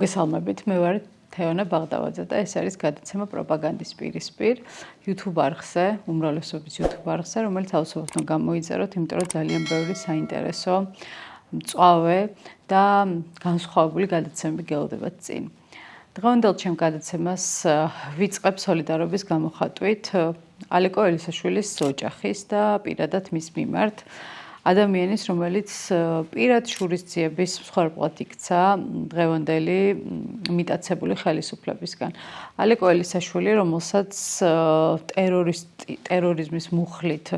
მოგესალმებით, მე ვარ თეონა ბაღდავაძე და ეს არის გადაცემა პროპაგანდის პირისპირ YouTube არხზე, უმრავლესობის YouTube არხზე, რომელიც ავსობთ გამოიწეროთ, იმიტომ რომ ძალიან ბევრი საინტერესო, მწვავე და განსხვავებული გადაცემები გელოდებათ წინ. დღევანდელ ჩემ გადაცემას ვიწყებ სოლიდარობის გამოხატვით ალეკო ელისაშვილის ოჯახის და პირადად მის მიმართ ადამიანის, რომელიც პირად შურისძიების მსხვერპლად იქცა დღევანდელი მიტაცებული ხელისუფლებისგან. ალეკო ელისაშვილი, რომელსაც ტერორიზმის მუხლით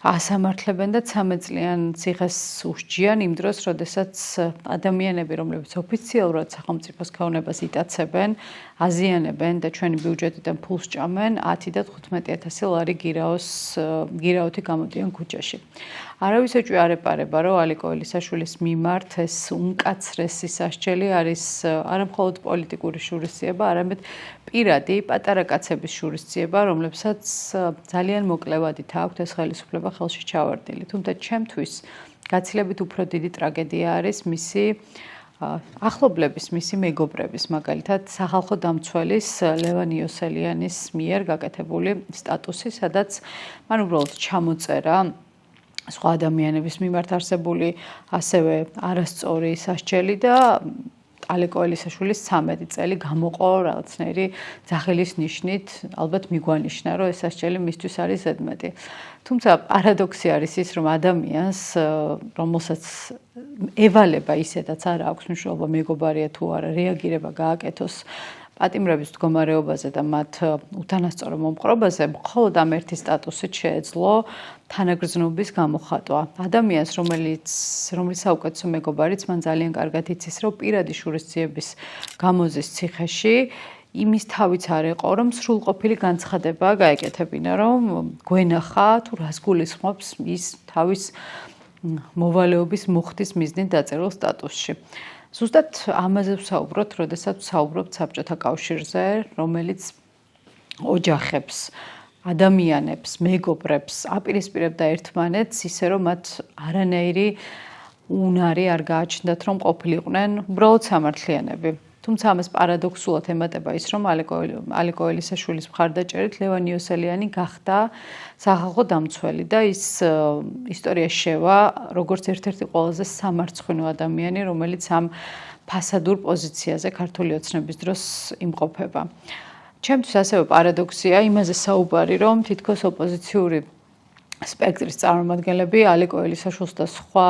ასამართლებენ და 13 წლიან ციხეს უსჯიან იმ დროს, როდესაც ადამიანები, რომლებიც ოფიციალურად სახელმწიფოს ქონებას იტაცებენ, აზიანებენ და ჩვენი ბიუჯეტიდან ფულს ჭამენ, 10 და 15,000 ლარი გირაოთი გამოდიან ქუჩაში. არავის ეჭვი არ ეპარება, რომ ალეკო ელისაშვილის მიმართ ეს უმკაცრესი სასჯელი არის არა მხოლოდ პოლიტიკური შურისძიება, არამედ პირადი პატარა კაცების შურისძიება, რომლებსაც ძალიან მოკლევადით აქვთ ეს ხელისუფლება ხელში ჩავარდნილი. თუმცა ჩემთვის გაცილებით უფრო დიდი ტრაგედია არის მისი ახლობლების, მისი მეგობრების, მაგალითად სახალხო დამცველის ლევან იოსელიანის მიერ გაკეთებული სტატუსი, სადაც მან უბრალოდ ჩამოწერა სხვა ადამიანების მიმართ არსებული ასევე არასწორი სასჯელი და ალეკო ელისაშვილის 13 წელი გამოყო რაღაცნაირი ძახილის ნიშნით, ალბათ მიგვანიშნა, რომ ეს სასჯელი მისთვის არის ზედმეტი. თუმცა პარადოქსი არის ის, რომ ადამიანს, რომელსაც ევალება ისედაც არ აქვს მნიშვნელობა მეგობარია თუ არა, რეაგირება გააკეთოს პატიმრების მდგომარეობაზე და მათ უთანასწორო მომყრობაზე, მხოლოდ ამ ერთი სტატუსით შეეძლო თანაგრძნობის გამოხატვა. ადამიანს, რომელიც საუკეთესო მეგობარიც, მან ძალიან კარგად იცის, რომ პირადი შურისძიების გამოზის ციხეში იმის თავიც არ იყო, რომ სრულყოფილი განცხადება გაეკეთებინა, რომ გვენახა თუ რას გულისხმობს ის თავის მოვალეობის მუხტის მიზნით დაწერილ სტატუსში. ზუსტად ამაზე ვსაუბრობთ, როდესაც ვსაუბრობთ საბჭოთა კავშირზე, რომელიც ოჯახებს, ადამიანებს, მეგობრებს აპირისპირებდა ერთმანეთს, ისე რომ მათ არანაირი უნარი არ გააჩნდათ, რომ ყოფილიყვნენ უბრალოდ სამართლიანები. თუმცა ამას პარადოქსულად ემატება ის, რომ ალეკო ელისაშვილის მხარდაჭერით ლევან იოსელიანი გახდა სახალხო დამცველი და ის ისტორიაში შევა როგორც ერთ-ერთი ყველაზე სამარცხვინო ადამიანი, რომელიც ამ ფასადურ პოზიციაზე ქართული ოცნების დროს იმყოფება. ჩემთვის ასევე პარადოქსია იმაზე საუბარი, რომ თითქოს ოპოზიციური სპექტრის წარმომადგენლები ალეკო ელისაშვილს და სხვა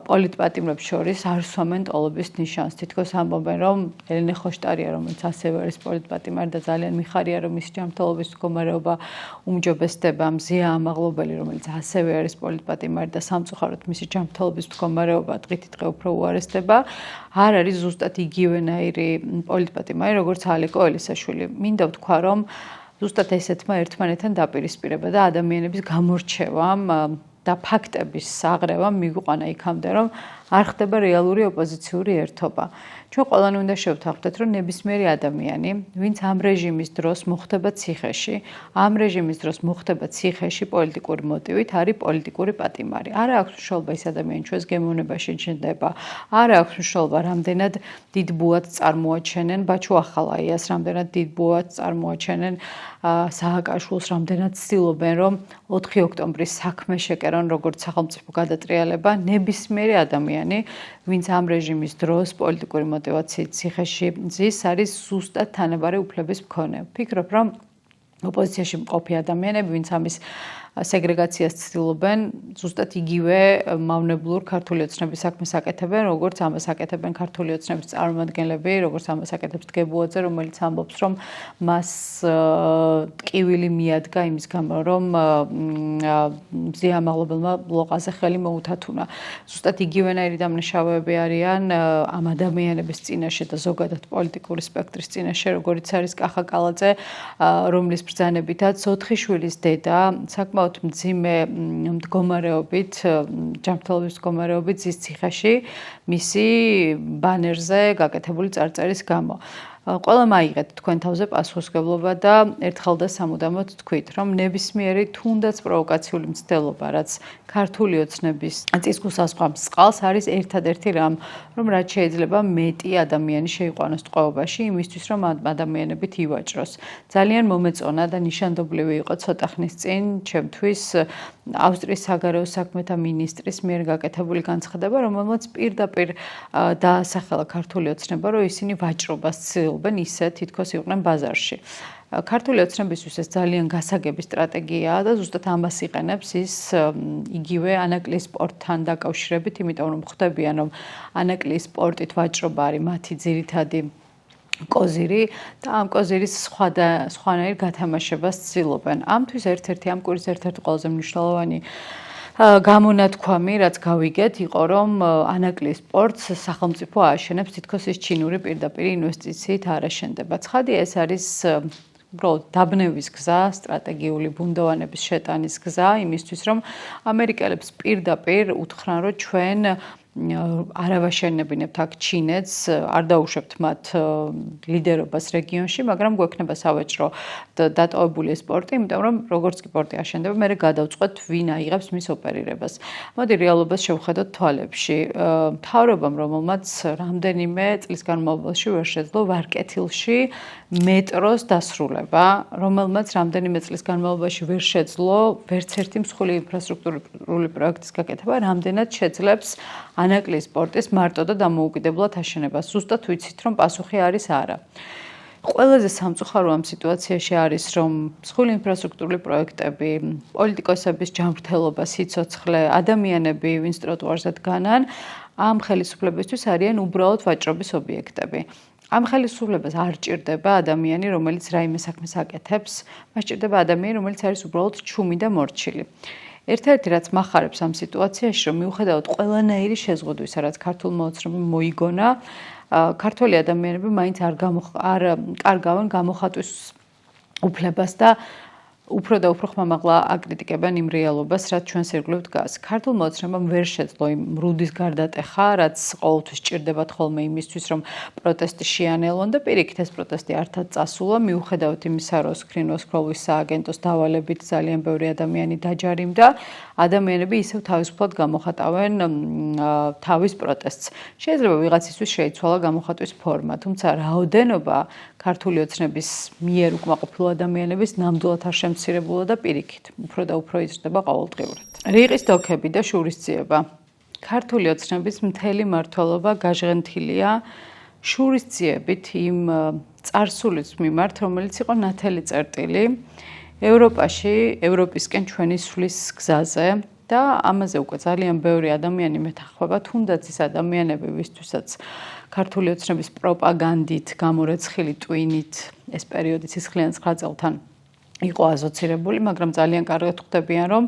პოლიტპატიმრებს შორის არ სვამენ ტოლობის ნიშანს. თითქოს ამბობენ, რომ ელენე ხოშტარია, რომელიც ასევე არის პოლიტპატიმარი და ძალიან მიხარია, რომ მისი ჯანმრთელობის მდგომარეობა უმჯობესდება, მზია ამაღლობელი, რომელიც ასევე არის პოლიტპატიმარი და სამწუხაროდ მისი ჯანმრთელობის მდგომარეობა დღითი დღე უფრო უარესდება, არ არის ზუსტად იგივენაირი პოლიტპატიმარი, როგორც ალეკო ელისაშვილი. მინდა ვთქვა, რომ ზუსტად ესეთმა ერთმანეთთან დაპირისპირება და ადამიანების გამორჩევამ და ფაქტების აღრევამ მიგვიყვანა იქამდე, რომ არ ხდება რეალური ოპოზიციური ერთობა. ჩვენ ყველანი უნდა შევთანხმდეთ, რომ ნებისმიერი ადამიანი, ვინც ამ რეჟიმის დროს მოხდება ციხეში, ამ რეჟიმის დროს მოხდება ციხეში პოლიტიკური მოტივით, არის პოლიტიკური პატიმარი. არ აქვს მნიშვნელობა ის ადამიანი ჩვენს გემოვნებაში ჩნდება, არ აქვს მნიშვნელობა რამდენად დიდ ბუათს წარმოაჩენენ ბაჩუ ახალაიას, რამდენად დიდ ბუათს წარმოაჩენენ სააკაშვილს, რამდენად ცდილობენ, რომ 4 ოქტომბრის საქმე შეკერონ როგორც სახელმწიფო გადატრიალება, ნებისმიერი ადამიანი, ვინც ამ რეჟიმის დროს პოლიტიკური მოტივაციით ციხეში ზის, არის ზუსტად თანაბარი უფლების მქონე. ვფიქრობ, რომ ოპოზიციაში მყოფი ადამიანები, ვინც ამის სეგრეგაციას ცდილობენ, ზუსტად იგივე მავნებლურ ქართული ოცნების საქმეს აკეთებენ, როგორც ამას აკეთებენ ქართული ოცნების წარმომადგენლები, როგორც ამას აკეთებს დგებუაძე, რომელიც ამბობს, რომ მას ტკივილი მიადგა იმის გამო, რომ მზია ამაღლობელმა ბლოყაზე ხელი მოუთათუნა. ზუსტად იგივენაირი დამნაშავეები არიან ამ ადამიანების წინაშე და ზოგადად პოლიტიკური სპექტრის წინაშე, როგორც არის კახა კალაძე, რომლის ბრძანებითაც 4 შვილის დედა საკმაოდ მძიმე მდგომარეობით, ჯანმრთელობის მდგომარეობით ზის ციხეში მისი ბანერზე გაკეთებული წარწერის გამო. ყველა მაიღეთ თქვენ თავზე პასუხისმგებლობა და ერთხელ და სამუდამოდ თქვით, რომ ნებისმიერი თუნდაც პროვოკაციული მცდელობა, რაც ქართული ოცნების წისქვილს ასყავს წყალს, არის ერთადერთი რამ, რომ რაც შეიძლება მეტი ადამიანი შეიყვანოს ტყვეობაში, იმისთვის რომ ადამიანებით ივაჭროს. ძალიან მომეწონა და ნიშანდობლივი იყო ცოტა ხნის წინ ჩემთვის ავსტრიის საგარეო საქმეთა მინისტრის მიერ გაკეთებული განცხადება, რომელმაც პირდაპირ დაასახელა ქართული ოცნება, რომ ისინი ვაჭრობას ცდილობენ ისე თითქოს იყვნენ ბაზარში. ქართული ოცნებისთვის ეს ძალიან გასაგები სტრატეგიაა და ზუსტად ამას იყენებს ის იგივე ანაკლიის სპორტთან დაკავშირებით, იმიტომ რომ ხვდებიან, რომ ანაკლიის სპორტით ვაჭრობა არის მათი ძირითადი კოზირი და ამ კოზირის სხვანაირ გათამაშებას ცდილობენ. ამთვის ამ კვირის ერთ-ერთი ყველაზე მნიშვნელოვანი გამონათქვამი, რაც გავიგეთ, იყო, რომ ანაკლიის სპორტს სახელმწიფო ააშენებს, თითქოს ის ჩინური პირდაპირ ინვესტიციით არ აშენდება. ცხადია, ეს არის უბრალოდ დაბნევის გზა, სტრატეგიული ბუნდოვანების შეტანის გზა, იმისთვის, რომ ამერიკელებს პირდაპირ უთხრან, რომ ჩვენ არ ავაშენებინებთ აქ ჩინეთს, არ დაუშვებთ მათ ლიდერობას რეგიონში, მაგრამ გვექნება სავაჭრო დატოვებული სპორტი, იმიტომ რომ როგორც კი სპორტი აშენდება, მე გადავწყვეტ ვინ აიღებს მის ოპერირებას. მოდი რეალობას შევხედოთ თვალებში. მთავრობამ, რომელმაც რამდენიმე წლის განმავლობაში ვერ შეძლო ვარკეთილში მეტროს დასრულება, რომელმაც რამდენიმე წლის განმავლობაში ვერ შეძლო ვერც ერთი მსხვილი ინფრასტრუქტურული პროექტის გაკეთება, რამდენად შეძლებს ანაკლიის სპორტის მარტო და დამოუკიდებლად აშენებას. ზუსტად ვიცით, რომ პასუხი არის არა. ყველაზე სამწუხარო ამ სიტუაციაში არის, რომ მსხვილი ინფრასტრუქტურული პროექტები, პოლიტიკოსების ჯანმრთელობა, სიცოცხლე, ადამიანები, ვინც ტროტუარზე დგანან, ამ ხელისუფლებისთვის არიან უბრალოდ ვაჭრობის ობიექტები. ამ ხელისუფლებას არ ჭირდება ადამიანი, რომელიც რაიმე საქმეს აკეთებს, მას ჭირდება ადამიანი, რომელიც არის უბრალოდ ჩუმი და მორჩილი. ერთ-ერთი რაც მახარებს ამ სიტუაციაში, რომ მიუხედავად ყველანაირი შეზღუდვისა, რაც ქართულმა ოცნებამ მოიგონა, ქართველი ადამიანები მაინც არ კარგავენ გამოხატვის უფლებას და უფრო და უფრო ხმამაღლა აკრიტიკებენ იმ რეალობას, რაც ჩვენს ირგვლივ დგას. ქართულმა ოცნებამ ვერ შეძლო იმ რუდის გარდატეხა, რაც ყოველთვის ჭირდებათ ხოლმე იმისთვის, რომ პროტესტი შეანელონ და პირიქით ეს პროტესტიართად წასულა, მიუხედავად იმისა, რომ სქრინვასკროლვის სააგენტოს დავალებით ძალიან ბევრი ადამიანი დაჯარიმდა, ადამიანები ისევ თავისუფლად გამოხატავენ თავის პროტესტს. შეიძლება ვიღაცისთვის შეიცვალა გამოხატვის ფორმა, თუმცა რაოდენობა ქართული ოცნების მიერ უკმაყოფილო ადამიანების ნამდვილად არ შემცირებულა და პირიქით, უფრო და უფრო იზრდება ყოველდღიურად. რიყის დოქები და შურისძიება. ქართული ოცნების მთელი მმართველობა გაჟღენთილია შურისძიებით იმ წარსულის მიმართ, რომელიც იყო ნათელი წერტილი ევროპისკენ ჩვენი სვლის გზაზე და ამაზე უკვე ძალიან ბევრი ადამიანი მეთანხმება, თუნდაც ის ადამიანები, ვისთვისაც ქართული ოცნების პროპაგანდით, გამორეცხილი ტვინით ეს პერიოდი სისხლიან 9 წელთან იყო ასოცირებული, მაგრამ ძალიან კარგად ხვდებიან, რომ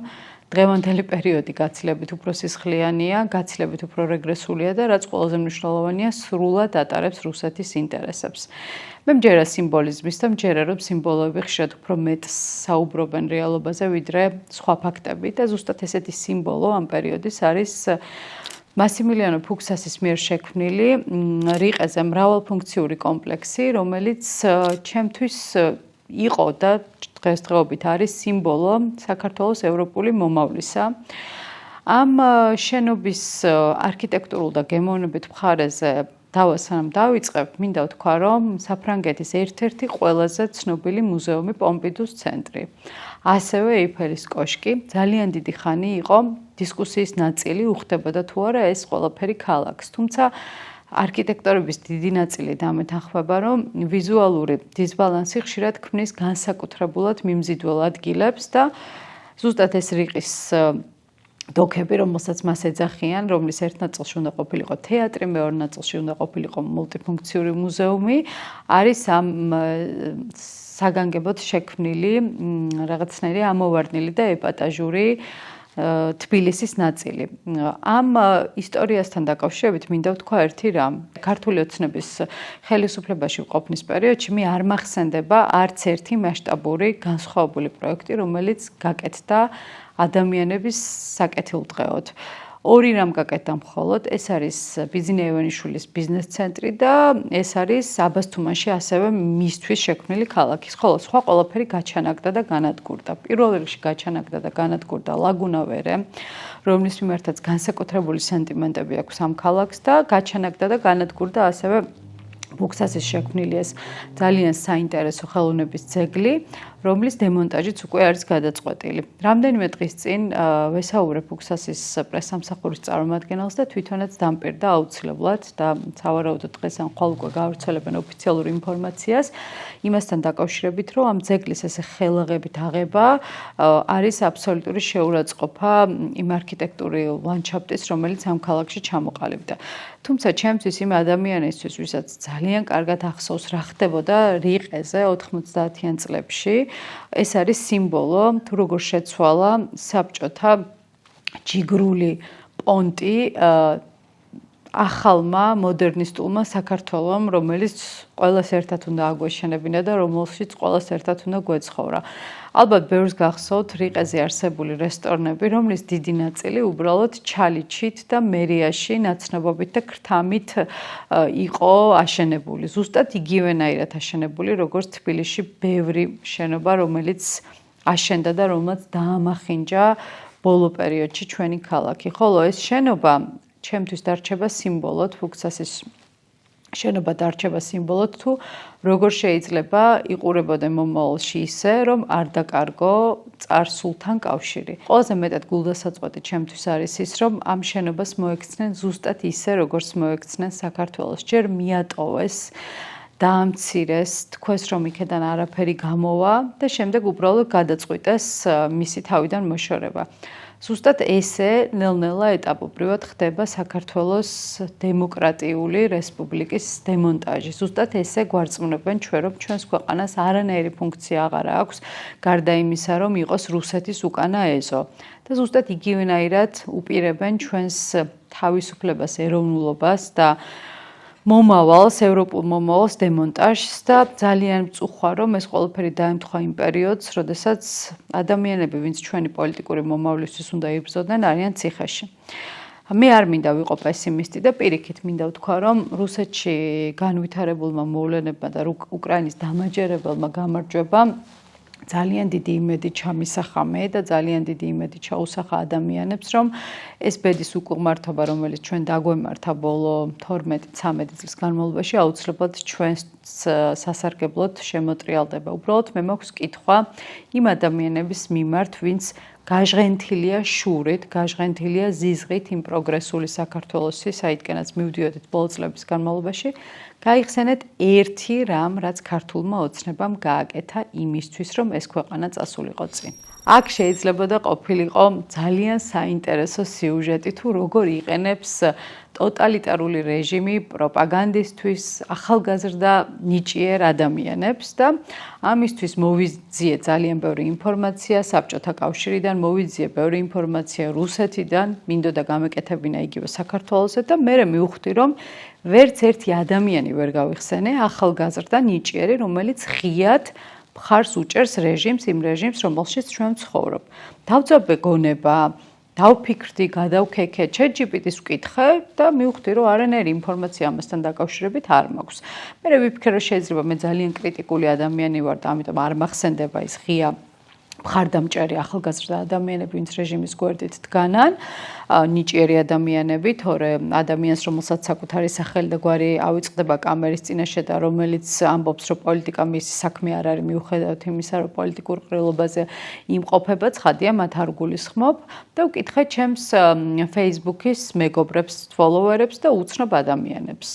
დღევანდელი პერიოდი გაცილებით უფრო სისხლიანია, გაცილებით უფრო რეგრესულია და რაც ყველაზე მნიშვნელოვანია, სრულად ატარებს რუსეთის ინტერესებს. მე მჯერა სიმბოლიზმის და მჯერა რომ სიმბოლოები ხშირად უფრო მეტ საუბრობენ რეალობაზე, ვიდრე სხვა ფაქტები და ზუსტად ესეთი სიმბოლო ამ პერიოდის არის მასიმილიანო ფუქსასის მიერ შექმნილი რიყეზე მრავალფუნქციური კომპლექსი, რომელიც ჩემთვის იყო და დღესდღეობით არის სიმბოლო საქართველოს ევროპული მომავლისა. ამ შენობის არქიტექტურულ და გემოვნებით მხარეზე სანამ დავიწყებ, მინდა ვთქვა, რომ საფრანგეთის ერთ-ერთი ყველაზე ცნობილი მუზეუმი პომპიდუს ცენტრი. ასევე ეიფელის კოშკი ძალიან დიდი ხანი იყო დისკუსიის ნაწილი, უხდებოდა თუ არა ეს ყველაფერი ქალაქს. თუმცა არქიტექტორების დიდი ნაწილი დამეთანხმება, რომ ვიზუალური დისბალანსი ხშირად ქმნის განსაკუთრებულად მიმზიდველ ადგილებს და ზუსტად ეს რიყის დოქები, რომელსაც მას ეძახიან, რომლის ერთ ნაწილში უნდა ყოფილიყო თეატრი, მეორე ნაწილში უნდა ყოფილიყო მულტიფუნქციური მუზეუმი, არის ამ საგანგებოდ შექმნილი რაღაცნაირი ამოვარდნილი და ეპატაჟური თბილისის ნაწილი. ამ ისტორიასთან დაკავშირებით მინდა ვთქვა ერთი რამ. ქართული ოცნების ხელისუფლებაში ყოფნის პერიოდში მე არ მახსენდება არც ერთი მასშტაბური განსხვავებული პროექტი, რომელიც გაკეთდა ადამიანების საკეთილდღეოდ. ორი რამ გაკეთდა მხოლოდ, ეს არის ბიზნე ევანიშვილის ბიზნეს ცენტრი და ეს არის აბას თუმანში ასევე მისთვის შექმნილი ქალაქის. ხოლო სხვა ყველაფერი გაჩანაგდა და განადგურდა. პირველ რიგში გაჩანაგდა და განადგურდა ლაგუნა ვერე, რომლის მიმართაც განსაკუთრებული სენტიმენტები აქვს ამ ქალაქს და გაჩანაგდა და განადგურდა ასევე ბუქსასის შექმნილი ეს ძალიან საინტერესო ხელოვნების ძეგლი, რომლის დემონტაჟიც უკვე არის გადაწყვეტილი. რამდენიმე დღის წინ ვესაუბრე ბუქსასის პრესსამსახურის წარმომადგენელს და თვითონაც დამპირდა აუცილებლად და სავარაუდოდ დღეს ან ხვალ უკვე გაავრცელებენ ოფიციალურ ინფორმაციას იმასთან დაკავშირებით, რომ ამ ძეგლის ესე ხელაღებით აღება არის აბსოლუტური შეურაცხყოფა იმ არქიტექტურულ ლანდშაფტის, რომელიც ამ ქალაქში ჩამოყალიბდა. თუმცა ჩემთვის იმ ადამიანისთვის, ვისაც ძალიან კარგად ახსოვს რა ხდებოდა რიყეზე 90-იან წლებში, ეს არის სიმბოლო, თუ როგორ შეცვალა საბჭოთა ჯიგრული პონტი ახალმა მოდერნისტულმა საქართველომ, რომელიც ყველას ერთად უნდა აგვეშენებინა და რომელშიც ყველას ერთად უნდა გვეცხოვრა. ალბათ ბევრს გახსოვთ რიყეზე არსებული რესტორნები, რომლის დიდი ნაწილი უბრალოდ ჩალიჩით და მერიაში ნაცნობობით და ქრთამით იყო აშენებული. ზუსტად იგივენაირად აშენებული, როგორც თბილისში ბევრი შენობა, რომელიც აშენდა და რომელმაც დაამახინჯა ბოლო პერიოდში ჩვენი ქალაქი. ხოლო ეს შენობა ჩემთვის დარჩება სიმბოლოდ, ბუქსასის შენობა დარჩება სიმბოლოდ, თუ როგორ შეიძლება იყურებოდა მომავალში ისე, რომ არ დაკარგო წარსულთან კავშირი. ყველაზე მეტად გულდასაწყვეტი ჩემთვის არის ის, რომ ამ შენობას მოექცნენ ზუსტად ისე, როგორც მოექცნენ საქართველოს. ჯერ მიატოვეს, დაამცირეს, თქვეს, რომ იქედან არაფერი გამოვა და შემდეგ უბრალოდ გადაწყვიტეს მისი თავიდან მოშორება. ზუსტად ესე ნელ-ნელა ეტაპობრივად ხდება საქართველოს დემოკრატიული რესპუბლიკის დემონტაჟი. ზუსტად ესე გვარწმუნებენ ჩვენ, რომ ჩვენს ქვეყანას არანაირი ფუნქცია აღარა აქვს, გარდა იმისა, რომ იყოს რუსეთის უკანა ეზო. და ზუსტად იგივენაირად უპირებენ ჩვენს თავისუფლებას, ეროვნულობას და მომავალს, ევროპულ მომავალს დემონტაჟს და ძალიან მწუხვა, რომ ეს ყველაფერი დაემთხვა იმ პერიოდს, როდესაც ადამიანები, ვინც ჩვენი პოლიტიკური მომავლისთვის უნდა იბრძოდნენ, არიან ციხეში. მე არ მინდა ვიყო პესიმისტი და პირიქით მინდა ვთქვა, რომ რუსეთში განვითარებულმა მოვლენებმა და უკრაინის დამაჯერებელმა გამარჯვებამ ძალიან დიდი იმედი ჩამისახა მე და ძალიან დიდი იმედი ჩაუსახა ადამიანებს, რომ ეს ბედის უკუღმართობა, რომელიც ჩვენ დაგვემართა ბოლო 12-13 წლის განმავლობაში, აუცილებლად ჩვენს სასარგებლოდ შემოტრიალდება. უბრალოდ მე მაქვს კითხვა იმ ადამიანების მიმართ, ვინც გაჟღენთილია შურით, გაჟღენთილია ზიზღით იმ პროგრესული საქართველოსი, საიდანაც მივდიოდით ბოლო წლების განმავლობაში, გაიხსენეთ ერთი რამ, რაც ქართულმა ოცნებამ გააკეთა იმისთვის, რომ ეს ქვეყანა წასულიყო წინ. აქ შეიძლება და ყოფილიყო ძალიან საინტერესო სიუჟეტი, თუ როგორ იყენებს ტოტალიტარული რეჟიმი პროპაგანდისთვის ახალგაზრდა ნიჭიერ ადამიანებს და ამისთვის მოვიძიე ძალიან ბევრი ინფორმაცია საბჭოთა კავშირიდან, მოვიძიე ბევრი ინფორმაცია რუსეთიდან, მინდოდა გამეკეთებინა იგივე საქართველოსზე და მე მივხვდი, რომ ვერც ერთი ადამიანი ვერ გავიხსენე ახალგაზრდა ნიჭიერი, რომელიც ღიად მხარს უჭერს რეჟიმს, იმ რეჟიმს, რომელშიც ჩვენ ვცხოვრობ. დავწაბე გონება, დავფიქრდი, გადავქეკე, ChatGPT-ს ვკითხე და მივხვდი, რომ არანაირი ინფორმაცია ამასთან დაკავშირებით არ მაქვს. მე ვიფიქრე, რომ შეიძლება მე ძალიან კრიტიკული ადამიანი ვარ და ამიტომ არ მახსენდება ის ღია მხარდამჭერი ახალგაზრდა ადამიანები, ვინც რეჟიმის გვერდით დგანან, ნიჭიერი ადამიანები, თორე ადამიანს, რომელსაც საკუთარი სახელი და გვარი ავიწყდება კამერის წინაშე და რომელიც ამბობს, რომ პოლიტიკა მისი საქმე არ არის, მიუხედავად იმისა, რომ პოლიტიკურ ყრილობაზე იმყოფება, ცხადია, მათ არ გულისხმობ და ვკითხე ჩემს Facebook-ის მეგობრებს, ფოლოვერებს და უცნობ ადამიანებს.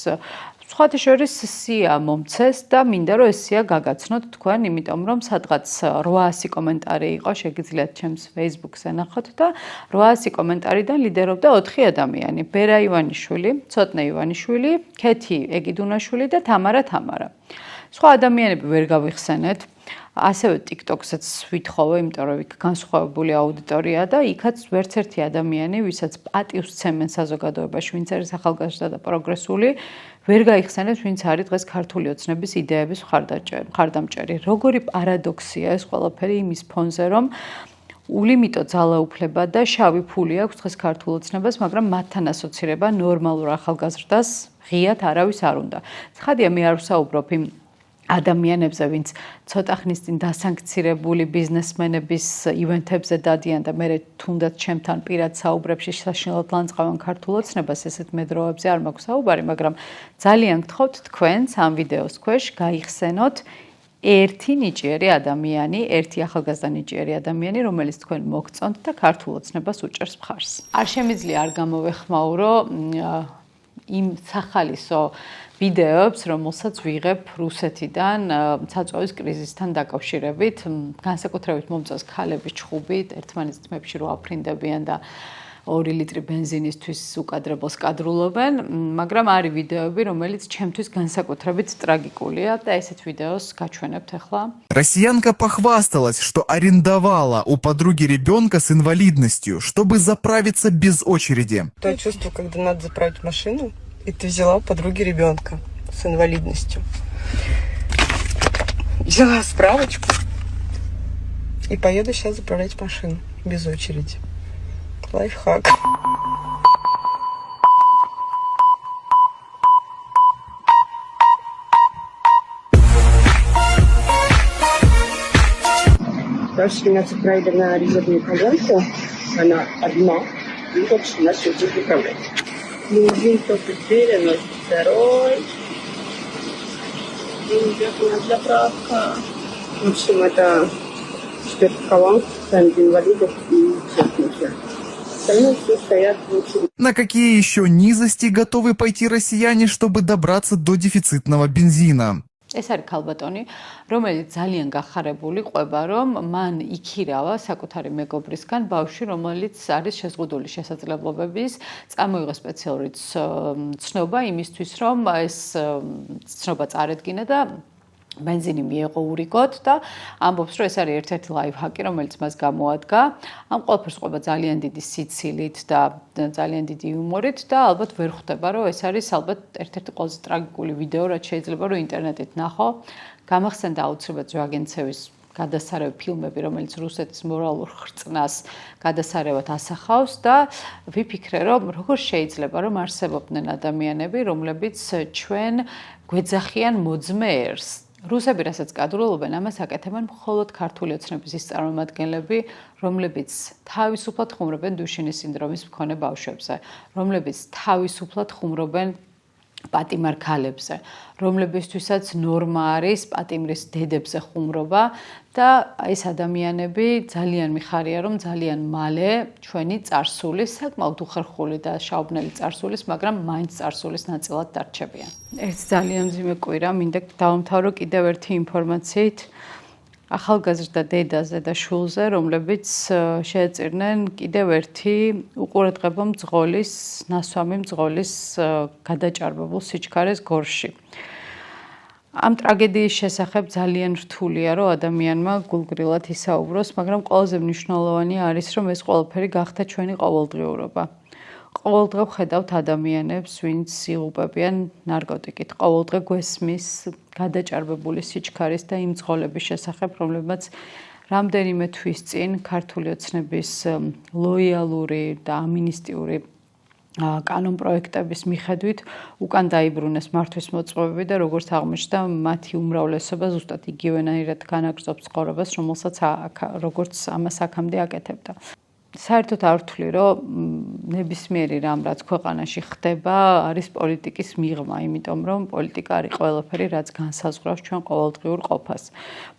სხვათა შორის სია მომცეს და მინდა რომ ეს სია გაგაცნოთ თქვენ, იმიტომ რომ სადღაც 800 კომენტარი იყო, შეგიძლიათ ჩემს Facebook-ზე ნახოთ და 800 კომენტარიდან ლიდერობდა 4 ადამიანი: ბერა ივანიშვილი, ცოტნე ივანიშვილი, ქეთი ეგიდუნაშვილი და თამარა. სხვა ადამიანები ვერ გავიხსენეთ. ასევე TikTok-საც ვითხოვე, იმიტომ რომ იქ განსხვავებული აუდიტორია და იქაც ვერც ერთი ადამიანი, ვისაც პატივს სცემენ საზოგადოებაში, ვინც არის ახალგაზრდა და პროგრესული, ვერ გაიხსენებს, ვინც არის დღეს ქართული ოცნების იდეების მხარდამჭერი. როგორი პარადოქსია ეს ყველაფერი იმის ფონზე, რომ ულიმიტო ძალაუფლება და შავი ფული აქვს დღეს ქართულ ოცნებას, მაგრამ მათთან ასოცირება ნორმალურ ახალგაზრდას ღიად არავის არ უნდა. ცხადია, მე არ ვსაუბრობ იმ ადამიანებზე, ვინც ცოტა ხნის წინ დასანქცირებული ბიზნესმენების ივენთებზე დადიან და მე თუნდაც ჩემთან პირად საუბრებში საშინელად ლანძღავენ ქართულ ოცნებას, ესეთ მედროებზე არ მაქვს საუბარი, მაგრამ ძალიან გთხოვთ თქვენს ამ ვიდეოს ქვეშ გაიხსენოთ ერთი ნიჭიერი ადამიანი, ერთი ახალგაზრდა ნიჭიერი ადამიანი, რომელიც თქვენ მოგწონთ და ქართულ ოცნებას უჭერს მხარს. არ შემიძლია არ გამოვეხმაურო იმ სახალისო ვიდეოებს, რომელსაც ვიღებ რუსეთიდან საწვავის კრიზისთან დაკავშირებით, განსაკუთრებით მომწონს ქალების ჩხუბით, ერთმანეთს თმებში რო აფრინდებიან და 2 ლიტრი бенზინისთვის უკადრებელს კადრულობენ, მაგრამ არის ვიდეოები, რომელიც ჩემთვის განსაკუთრებით ტრაგიკულია და ესეთ ვიდეოს გაჩვენებთ ახლა. Россиянка похвасталась, что арендовала у подруги ребенка с инвалидностью, чтобы заправиться без очереди. То чувство, когда надо заправить машину, и ты взяла у подруги ребенка с инвалидностью. Взяла справочку и поеду сейчас заправлять машину без очереди. Лайфхак. Дальше меня отправили на резервную колонку. Она одна. И вообще начали здесь управлять. Бензин только уверенно, второй. Идет у нас заправка. В общем, это 4-я колонка, там для инвалидов и техники. Остальные все стоят в очереди. На какие еще низости готовы пойти россияне, чтобы добраться до дефицитного бензина? ეს არის ქალბატონი, რომელიც ძალიან გახარებული ყვება, რომ მან იქირავა საკუთარი მეგობრისგან ბავშვი, რომელიც არის შეზღუდული შესაძლებლობების, წამოიღო სპეციალური ცნობა იმისთვის, რომ ეს ცნობა წარედგინა და бенზინი მიეღო ურიგოთ და ამბობს, რომ ეს არის ერთ-ერთი ლაიფჰაკი, რომელიც მას გამოადგა. ამ ყველაფერს ყვება ძალიან დიდი სიცილით და ძალიან დიდი იუმორით და ალბათ ვერ ხვდება, რომ ეს არის ალბათ ერთ-ერთი ყველაზე ტრაგიკული ვიდეო, რაც შეიძლება რომ ინტერნეტით ნახო. გამახსენდა აუცილებლად ზვაგენცევის გადასარევი ფილმები, რომელიც რუსეთის მორალურ ხრწნას გადასარევად ასახავს და ვიფიქრე, რომ როგორ შეიძლება რომ არსებობდნენ ადამიანები, რომლებიც ჩვენ გვეძახიან მოძმეერს. რუსები რასაც კადრულობენ, ამას აკეთებენ მხოლოდ ქართული ოცნების ის წარმომადგენლები, რომლებიც თავისუფლად ხუმრობენ დუშინის სინდრომის მქონე ბავშვებზე, რომლებიც თავისუფლად ხუმრობენ პატიმარ ქალებზე, რომლებისთვისაც ნორმა არის პატიმრის დედებზე ხუმრობა და ეს ადამიანები ძალიან მიხარია, რომ ძალიან მალე ჩვენი წარსულის, საკმაოდ უხერხული და შაუბნელი წარსულის, მაგრამ მაინც წარსულის ნაწილად დარჩებიან. ერთ ძალიან მძიმე კვირა, მინდა დავამთავრო კიდევ ერთი ინფორმაციით. ახალგაზრდა დედაზე და შულზე, რომლებიც შეეწირნენ კიდევ ერთი უყურადღებო მძღოლის, ნასვამი მძღოლის გადაჭარბებულ სიჩქარეს გორში. ამ ტრაგედიის შესახებ ძალიან რთულია, რომ ადამიანმა გულგრილად ისაუბროს, მაგრამ ყველაზე მნიშვნელოვანი არის, რომ ეს ყველაფერი გახდა ჩვენი ყოველდღიურობა. ყოველდღე ვხედავთ ადამიანებს, ვინც იღუპებიან ნარკოტიკით. ყოველდღე გვესმის გადაჭარბებული სიჩქარის და იმ მძღოლების შესახებ, რომლებმაც რამდენიმე თვის წინ ქართული ოცნების ლოიალური და ამინისტიური კანონპროექტების მიხედვით უკან დაიბრუნეს მართვის მოწმობები და როგორც აღმოჩნდა, მათი უმრავლესობა ზუსტად იგივენაირად განაგრძობს ცხოვრებას, რომელსაც როგორც ამას აქამდე აკეთებდა. საერთოდ არ ვთვლი, რომ ნებისმიერი რამ, რაც ქვეყანაში ხდება, არის პოლიტიკის მიღმა, იმიტომ რომ პოლიტიკა არის ყველაფერი, რაც განსაზღვრავს ჩვენ ყოველდღიურ ყოფას.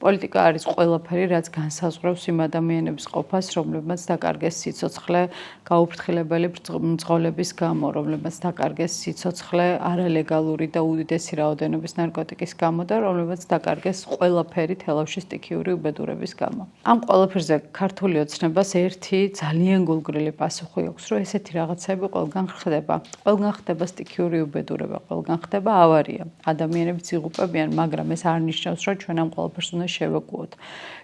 პოლიტიკა არის ყველაფერი, რაც განსაზღვრავს იმ ადამიანების ყოფას, რომლებმაც დაკარგეს სიცოცხლე გაუფრთხილებელი მძღოლების გამო, რომლებმაც დაკარგეს სიცოცხლე არალეგალური და უდიდესი რაოდენობის ნარკოტიკის გამო და რომლებმაც დაკარგეს ყველაფერი თელავში სტიქიური უბედურების გამო. ამ ყველაფერზე ქართული ოცნებას ერთი ძალიან გულგრილი პასუხი აქვს, რომ ესეთი რაღაცები ყველგან ხდება. ყველგან ხდება სტიქიური უბედურება, ყველგან ხდება ავარია. ადამიანებიც იღუპებიან, მაგრამ ეს არ ნიშნავს, რომ ჩვენ ამ ყველაფერს უნდა შევეგუოთ.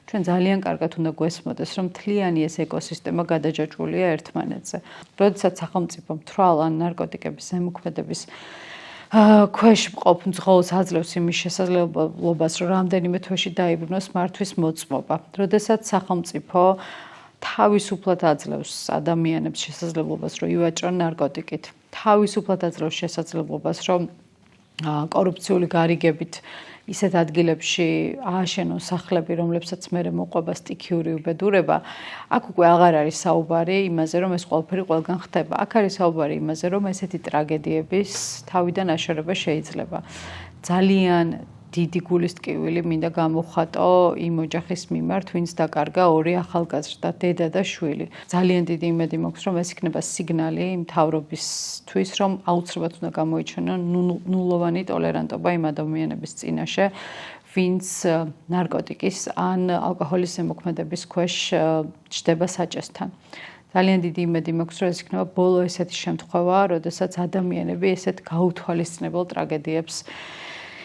ჩვენ ძალიან კარგად უნდა გვესმოდეს, რომ მთლიანი ეს ეკოსისტემა გადაჯაჭვულია ერთმანეთზე. როდესაც სახელმწიფო მთვრალ ან ნარკოტიკების ზემოქმედების ქვეშ მყოფ მძღოლს აძლევს იმის შესაძლებლობას, რომ რამდენიმე თვეში დაიბრუნოს მართვის მოწმობა. როდესაც სახელმწიფო თავისუფლად აძლევს ადამიანებს შესაძლებლობას, რომ ივაჭრონ ნარკოტიკით. თავისუფლად აძლევს შესაძლებლობას, რომ კორუფციული გარიგებით ისეთ ადგილებში ააშენონ სახლები, რომლებსაც მერე მოყვება სტიქიური უბედურება, აქ უკვე აღარ არის საუბარი იმაზე, რომ ეს ყველაფერი ყველგან ხდება. აქ არის საუბარი იმაზე, რომ ესეთი ტრაგედიების თავიდან აშორება შეიძლება. ძალიან დიდი გულის ტკივილი მინდა გამოვხატო იმ ოჯახის მიმართ, ვინც დაკარგა ორი ახალგაზრდა, დედა და შვილი. ძალიან დიდი იმედი მაქვს, რომ ეს იქნება სიგნალი მთავრობისთვის, რომ აუცილებლად უნდა გამოიჩენონ ნულოვანი ტოლერანტობა იმ ადამიანების წინაშე, ვინც ნარკოტიკის ან ალკოჰოლის ზემოქმედების ქვეშ ჩდება საჭესთან. ძალიან დიდი იმედი მაქვს, რომ ეს იქნება ბოლო ესეთი შემთხვევა, როდესაც ადამიანები ესეთ გაუთვალისწინებელ ტრაგედიებს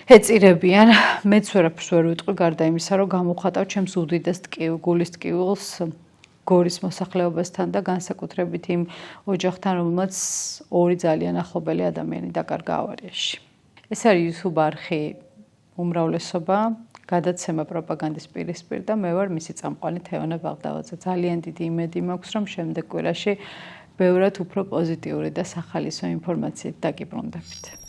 ეწირებიან. მეც ვერაფერს ვერ ვიტყვი გარდა იმისა, რომ გამოვხატავ ჩემს უდიდეს გულის ტკივილს გორის მოსახლეობასთან და განსაკუთრებით იმ ოჯახთან, რომელმაც ორი ძალიან ახლობელი ადამიანი დაკარგა ავარიაში. ეს არის YouTube არხი უმრავლესობა, გადაცემა პროპაგანდის პირისპირ და მე ვარ მისი წამყვანი თეონა ბაღდავაძე. ძალიან დიდი იმედი მაქვს, რომ შემდეგ კვირაში ბევრად უფრო პოზიტიური და სახალისო ინფორმაციით დაგიბრუნდებით.